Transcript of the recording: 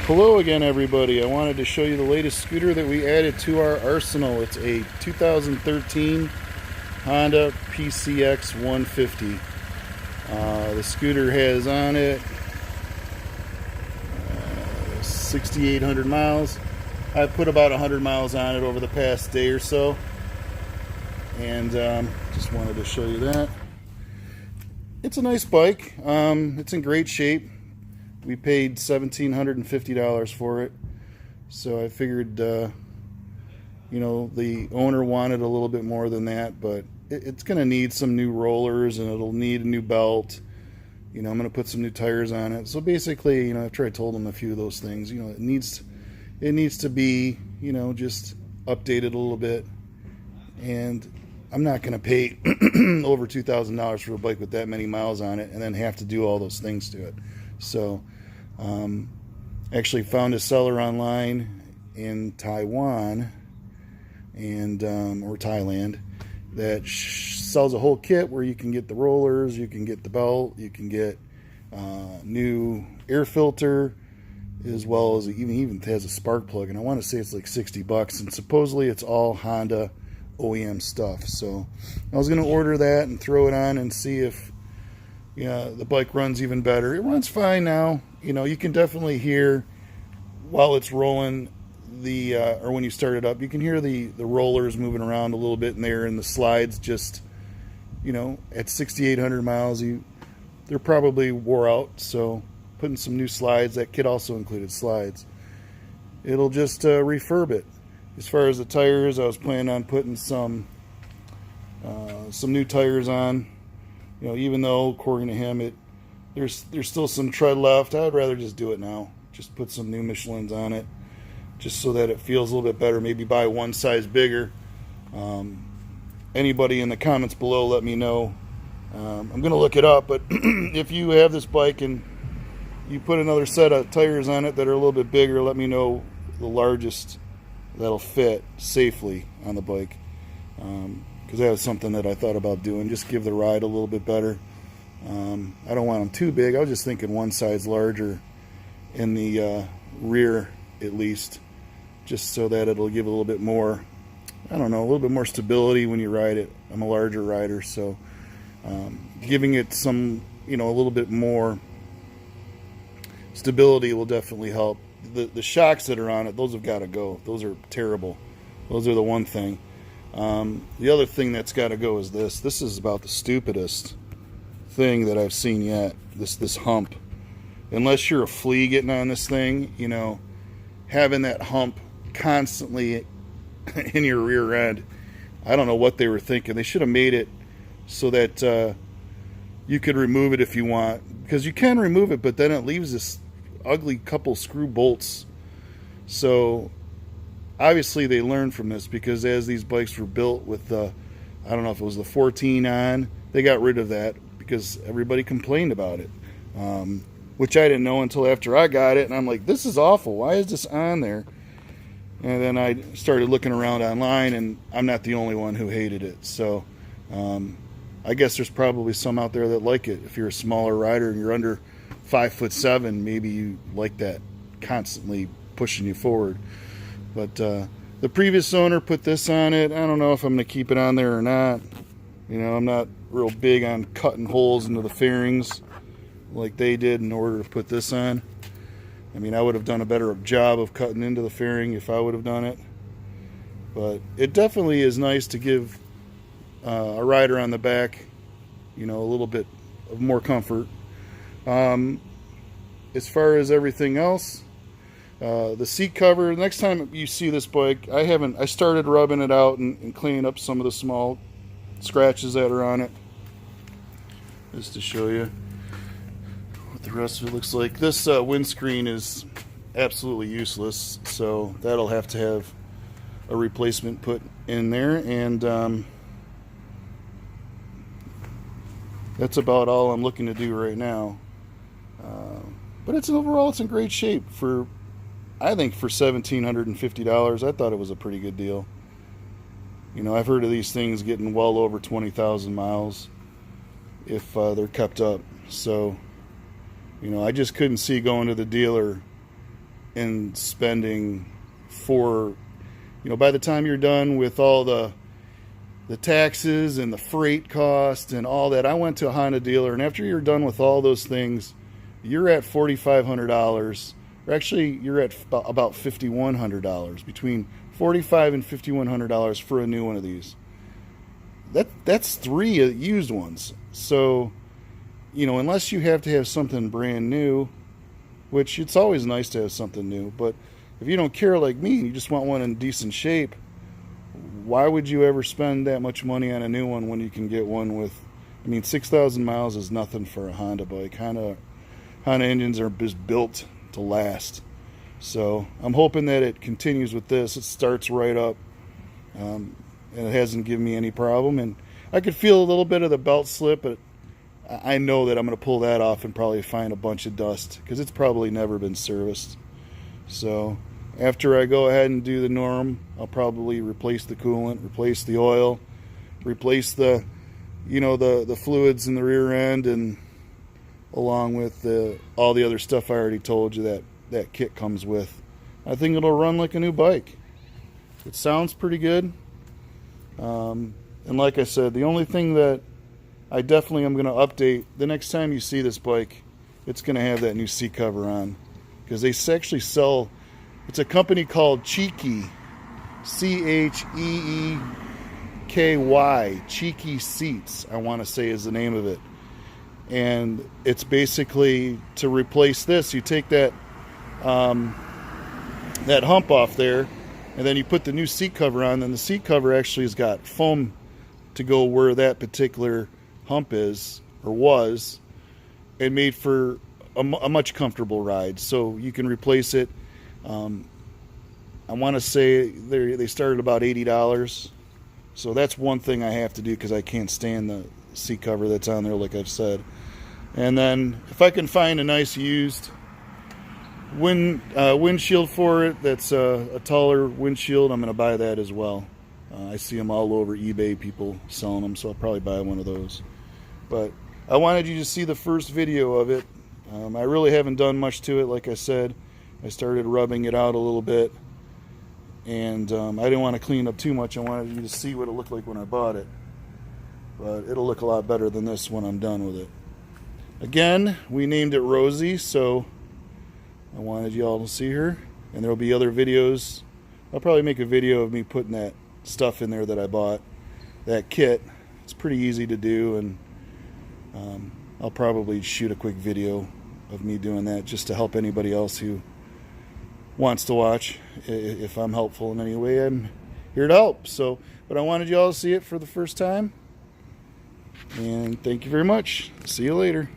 Hello again, everybody. I wanted to show you the latest scooter that we added to our arsenal. It's a 2013 Honda PCX 150. The scooter has on it 6,800 miles. I've put about 100 miles on it over the past day or so, and just wanted to show you that. It's a nice bike. It's in great shape. We paid $1,750 for it, so I figured, you know, the owner wanted a little bit more than that, but it's going to need some new rollers and it'll need a new belt. You know, I'm going to put some new tires on it. So basically, you know, after I told him a few of those things, you know, it needs to be, you know, just updated a little bit. And I'm not going to pay over $2,000 for a bike with that many miles on it and then have to do all those things to it. So actually found a seller online in Taiwan and or Thailand that sells a whole kit where you can get the rollers, you can get the belt, you can get new air filter, as well as it even has a spark plug, and I want to say it's like $60, and supposedly it's all Honda OEM stuff. So I was going to order that and throw it on and see if, you know, the bike runs even better. It runs fine now. You know, you can definitely hear while it's rolling or when you start it up, you can hear the rollers moving around a little bit in there, and the slides just, you know, at 6,800 miles, they're probably wore out. So putting some new slides, that kit also included slides. It'll just refurb it. As far as the tires, I was planning on putting some new tires on. You know, even though according to him, there's still some tread left, I'd rather just do it now. Just put some new Michelins on it, just so that it feels a little bit better. Maybe buy one size bigger. Anybody in the comments below, let me know. I'm gonna look it up, but if you have this bike and you put another set of tires on it that are a little bit bigger, let me know the largest that'll fit safely on the bike. Because that was something that I thought about doing, just give the ride a little bit better. I don't want them too big. I was just thinking one size larger in the rear at least, just so that it'll give a little bit more, I don't know, a little bit more stability when you ride it. I'm a larger rider, so giving it some, you know, a little bit more stability will definitely help. The shocks that are on it, those have got to go. Those are terrible. Those are the one thing. The other thing that's got to go is this. This is about the stupidest thing that I've seen yet. This hump. Unless you're a flea getting on this thing, you know, having that hump constantly in your rear end, I don't know what they were thinking. They should have made it so that you could remove it if you want, because you can remove it, but then it leaves this ugly couple screw bolts. So obviously they learned from this, because as these bikes were built with the, I don't know if it was the 14 on, they got rid of that because everybody complained about it, which I didn't know until after I got it, and I'm like, this is awful, why is this on there? And then I started looking around online, and I'm not the only one who hated it. So I guess there's probably some out there that like it. If you're a smaller rider and you're under 5'7", maybe you like that constantly pushing you forward. But the previous owner put this on it. I don't know if I'm going to keep it on there or not. You know, I'm not real big on cutting holes into the fairings like they did in order to put this on. I mean, I would have done a better job of cutting into the fairing if I would have done it. But it definitely is nice to give a rider on the back, you know, a little bit of more comfort. As far as everything else, the seat cover, next time you see this bike, I started rubbing it out and cleaning up some of the small scratches that are on it, just to show you what the rest of it looks like. This windscreen is absolutely useless, so that'll have to have a replacement put in there, and that's about all I'm looking to do right now. But overall it's in great shape. I think for $1,750, I thought it was a pretty good deal. You know, I've heard of these things getting well over 20,000 miles if they're kept up. So, you know, I just couldn't see going to the dealer in spending for, you know, by the time you're done with all the taxes and the freight cost and all that. I went to a Honda dealer, and after you're done with all those things, you're at $4,500. Or actually, you're at about $5,100, between $4,500 and $5,100 for a new one of these. That's 3 used ones. So, you know, unless you have to have something brand new, which it's always nice to have something new, but if you don't care like me and you just want one in decent shape, why would you ever spend that much money on a new one when you can get one with, I mean, 6,000 miles is nothing for a Honda bike. Honda engines are just built to last. So I'm hoping that it continues with this. It starts right up, and it hasn't given me any problem. And I could feel a little bit of the belt slip, but I know that I'm going to pull that off and probably find a bunch of dust because it's probably never been serviced. So after I go ahead and do the norm, I'll probably replace the coolant, replace the oil, replace the, you know, the fluids in the rear end, and along with all the other stuff I already told you that kit comes with. I think it'll run like a new bike. It sounds pretty good. And like I said, the only thing that I definitely am going to update, the next time you see this bike, it's going to have that new seat cover on. Because they actually sell, it's a company called Cheeky, Cheeky, Cheeky Seats, I want to say is the name of it. And it's basically to replace this. You take that that hump off there, and then you put the new seat cover on, and the seat cover actually has got foam to go where that particular hump is, or was, and made for a much comfortable ride. So you can replace it. I want to say they started about $80. So that's one thing I have to do because I can't stand the seat cover that's on there, like I've said. And then if I can find a nice used windshield for it, that's a taller windshield, I'm going to buy that as well. I see them all over eBay, people selling them, so I'll probably buy one of those. But I wanted you to see the first video of it. I really haven't done much to it. Like I said, I started rubbing it out a little bit, and I didn't want to clean up too much. I wanted you to see what it looked like when I bought it. But it'll look a lot better than this when I'm done with it. Again, we named it Rosie, so I wanted you all to see her. And there will be other videos. I'll probably make a video of me putting that stuff in there that I bought, that kit. It's pretty easy to do, and I'll probably shoot a quick video of me doing that just to help anybody else who wants to watch. If I'm helpful in any way, I'm here to help. So, but I wanted you all to see it for the first time, and thank you very much. See you later.